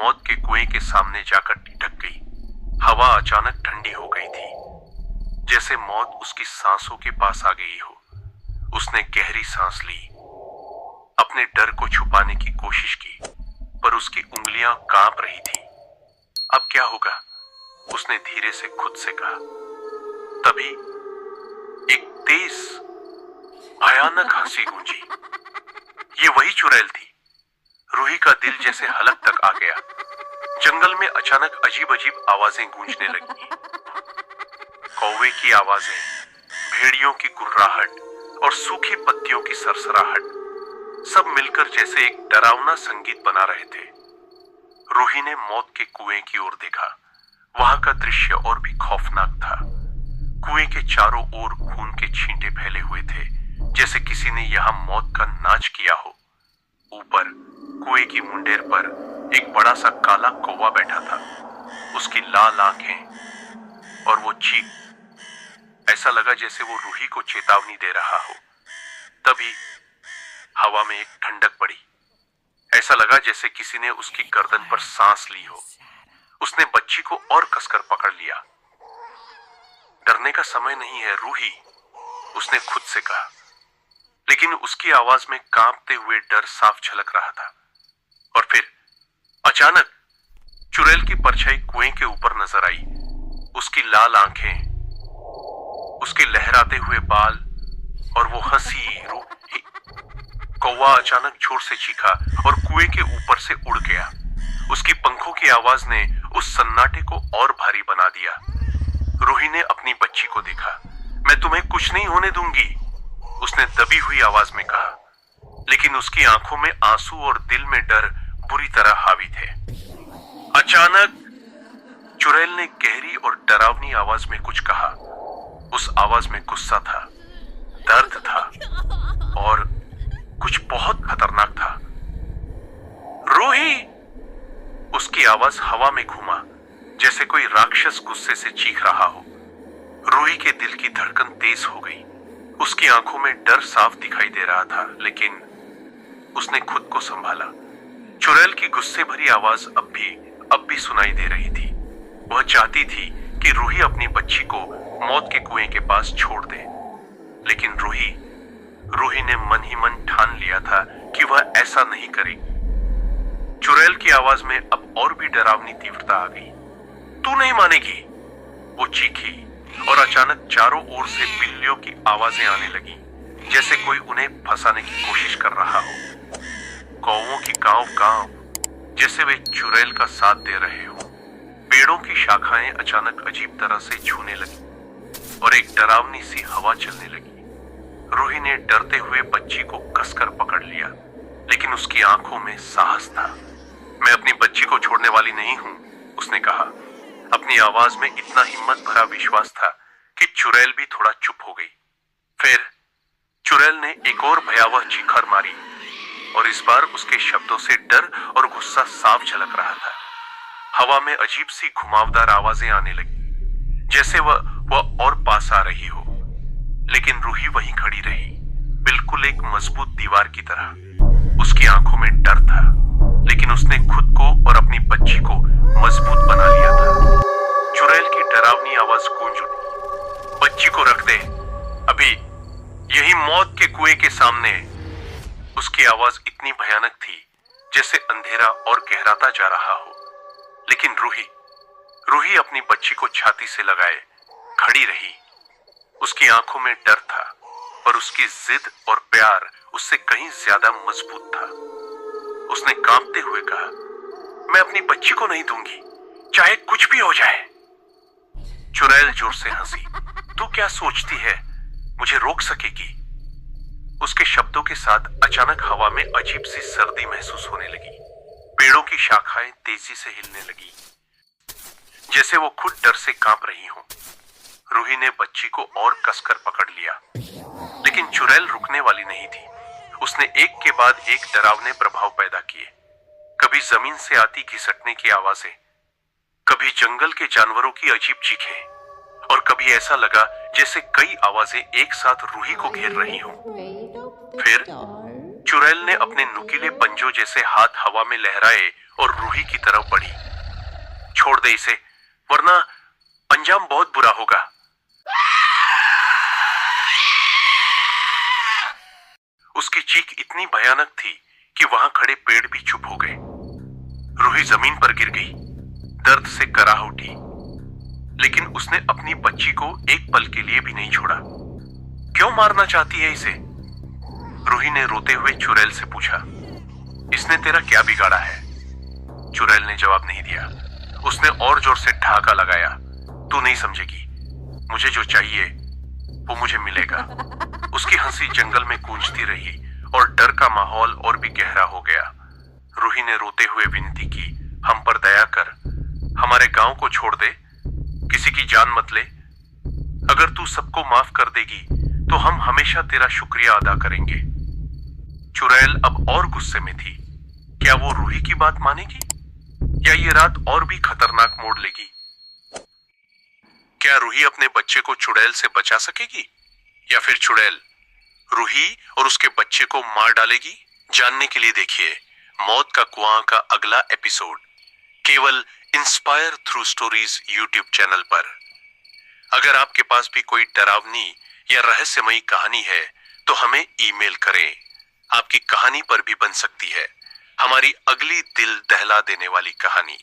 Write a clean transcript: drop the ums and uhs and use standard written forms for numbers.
मौत के कुएं के सामने जाकर ढक गई। हवा अचानक ठंडी हो गई थी, जैसे मौत उसकी सांसों के पास आ गई हो। उसने गहरी सांस ली, अपने डर को छुपाने की कोशिश की, पर उसकी उंगलियां कांप रही थी। अब क्या होगा, उसने धीरे से खुद से कहा। तभी एक तेज भयानक हंसी गूंजी। ये वही चुड़ैल थी। रूही का दिल जैसे हलक तक आ गया। जंगल में अचानक अजीब अजीब आवाजें गूंजने लगी। कौवे की आवाजें, भेड़ियों की गुर्राहट और सूखी पत्तियों की सरसराहट, सब मिलकर जैसे एक डरावना संगीत बना रहे थे। रूही ने मौत के कुएं की ओर देखा। वहां का दृश्य और भी खौफनाक था। कुएं के चारों ओर खून के छींटे फैले हुए थे, जैसे किसी ने यहां मौत का नाच किया हो। ऊपर कुएं की मुंडेर पर एक बड़ा सा काला कौवा बैठा था। उसकी लाल आंखें और वो चीख, ऐसा लगा जैसे वो रूही को चेतावनी दे रहा हो। तभी हवा में एक ठंडक पड़ी। ऐसा लगा जैसे किसी ने उसकी गर्दन पर सांस ली हो। उसने बच्ची को और कसकर पकड़ लिया। डरने का समय नहीं है रूही, उसने खुद से कहा, लेकिन उसकी आवाज में कांपते हुए डर साफ झलक रहा था। और फिर अचानक चुड़ैल की परछाई कुएं के ऊपर नजर आई। उसकी लाल आंखें, उसके लहराते हुए बाल और वो हंसी। रूही, कौवा अचानक जोर से चीखा और कुएं के ऊपर से उड़ गया। उसकी पंखों की आवाज ने उस सन्नाटे को और भारी बना दिया। रूही ने अपनी बच्ची को देखा। मैं तुम्हें कुछ नहीं होने दूंगी, उसने दबी हुई आवाज में कहा, लेकिन उसकी आंखों में आंसू और दिल में डर बुरी तरह हावी थे। अचानक चुड़ैल ने गहरी और डरावनी आवाज में कुछ कहा। उस आवाज में गुस्सा था, दर्द था और कुछ बहुत खतरनाक था। रूही, उसकी आवाज हवा में घूमा, जैसे कोई राक्षस गुस्से से चीख रहा हो। रूही के दिल की धड़कन तेज हो गई। उसकी आंखों में डर साफ दिखाई दे रहा था, लेकिन उसने खुद को संभाला। चुड़ैल की गुस्से भरी आवाज अब भी सुनाई दे रही थी। वह चाहती थी कि रूही अपनी बच्ची को मौत के कुएं के पास छोड़ दे, लेकिन रूही ने मन ही मन ठान लिया था कि वह ऐसा नहीं करेगी। चुड़ैल की आवाज में अब और भी डरावनी तीव्रता आ गई। तू नहीं मानेगी, वो चीखी, और अचानक चारों ओर से बिल्लियों की आवाजें आने लगी, जैसे कोई उन्हें फंसाने की कोशिश कर रहा हो। कौवों की कांव, जैसे वे चुड़ैल का साथ दे रहे हो। पेड़ों की शाखाएं अचानक अजीब तरह से झूने लगी और एक डरावनी सी हवा चलने लगी। रूही ने डरते हुए बच्ची को कसकर पकड़ लिया, लेकिन उसकी आंखों में साहस था। मैं अपनी बच्ची को छोड़ने वाली नहीं हूं, उसने कहा। अपनी आवाज में इतना हिम्मत भरा विश्वास था कि चुड़ैल भी थोड़ा चुप हो गई। फिर चुड़ैल ने एक और भयावह चीखर मारी, और इस बार उसके शब्दों से डर और गुस्सा साफ झलक रहा था। हवा में अजीब सी घुमावदार आवाजें आने लगी, जैसे वह और पास आ रही हो। लेकिन रूही वहीं खड़ी रही, बिल्कुल एक मजबूत दीवार की तरह। उसकी आंखों में डर था, लेकिन उसने खुद को और अपनी बच्ची को मजबूत बना लिया था। चुड़ैल की डरावनी आवाज गूंज उठी, बच्ची को रख दे, अभी यही मौत के कुएं के सामने। उसकी आवाज इतनी भयानक थी जैसे अंधेरा और गहराता जा रहा हो। लेकिन रूही अपनी बच्ची को छाती से लगाए खड़ी रही। उसकी आंखों में डर था, पर उसकी जिद और प्यार उससे कहीं ज्यादा मजबूत था। उसने कांपते हुए कहा, मैं अपनी बच्ची को नहीं दूंगी, चाहे कुछ भी हो जाए। चुड़ैल जोर से हंसी। तू क्या सोचती है, मुझे रोक सकेगी? उसके शब्दों के साथ अचानक हवा में अजीब सी सर्दी महसूस होने लगी। पेड़ों की शाखाएं तेजी से हिलने लगी, जैसे वो खुद डर से कांप रही हो। रूही ने बच्ची को और कसकर पकड़ लिया, लेकिन चुड़ैल रुकने वाली नहीं थी। उसने एक के बाद एक डरावने प्रभाव पैदा किए। कभी जमीन से आती घिसटने की आवाजें, कभी जंगल के जानवरों की अजीब चीखें, और कभी ऐसा लगा जैसे कई आवाजें एक साथ रूही को घेर रही हों। फिर चुड़ैल ने अपने नुकीले पंजों जैसे हाथ हवा में लहराए और रूही की तरफ बढ़ी। छोड़ दे इसे, वरना अंजाम बहुत बुरा होगा। उसकी चीख इतनी भयानक थी कि वहां खड़े पेड़ भी चुप हो गए। रूही जमीन पर गिर गई, दर्द से कराह उठी, लेकिन उसने अपनी बच्ची को एक पल के लिए भी नहीं छोड़ा। क्यों मारना चाहती है इसे? रूही ने रोते हुए चुड़ैल से पूछा, इसने तेरा क्या बिगाड़ा है? चुड़ैल ने जवाब नहीं दिया। उसने और जोर से ठहाका लगाया, तू नहीं समझेगी, मुझे जो चाहिए वो मुझे मिलेगा। उसकी हंसी जंगल में गूंजती रही और डर का माहौल और भी गहरा हो गया। रूही ने रोते हुए विनती की, हम पर दया कर, हमारे गांव को छोड़ दे, किसी की जान मत ले। अगर तू सबको माफ कर देगी तो हम हमेशा तेरा शुक्रिया अदा करेंगे। चुड़ैल अब और गुस्से में थी। क्या वो रूही की बात मानेगी या ये रात और भी खतरनाक मोड़ लेगी? क्या रूही अपने बच्चे को चुड़ैल से बचा सकेगी या फिर चुड़ैल रूही और उसके बच्चे को मार डालेगी? जानने के लिए देखिए मौत का कुआं का अगला एपिसोड, केवल inspire through stories YouTube channel पर। अगर आपके पास भी कोई डरावनी या रहस्यमयी कहानी है तो हमें ईमेल करें। आपकी कहानी पर भी बन सकती है हमारी अगली दिल दहला देने वाली कहानी।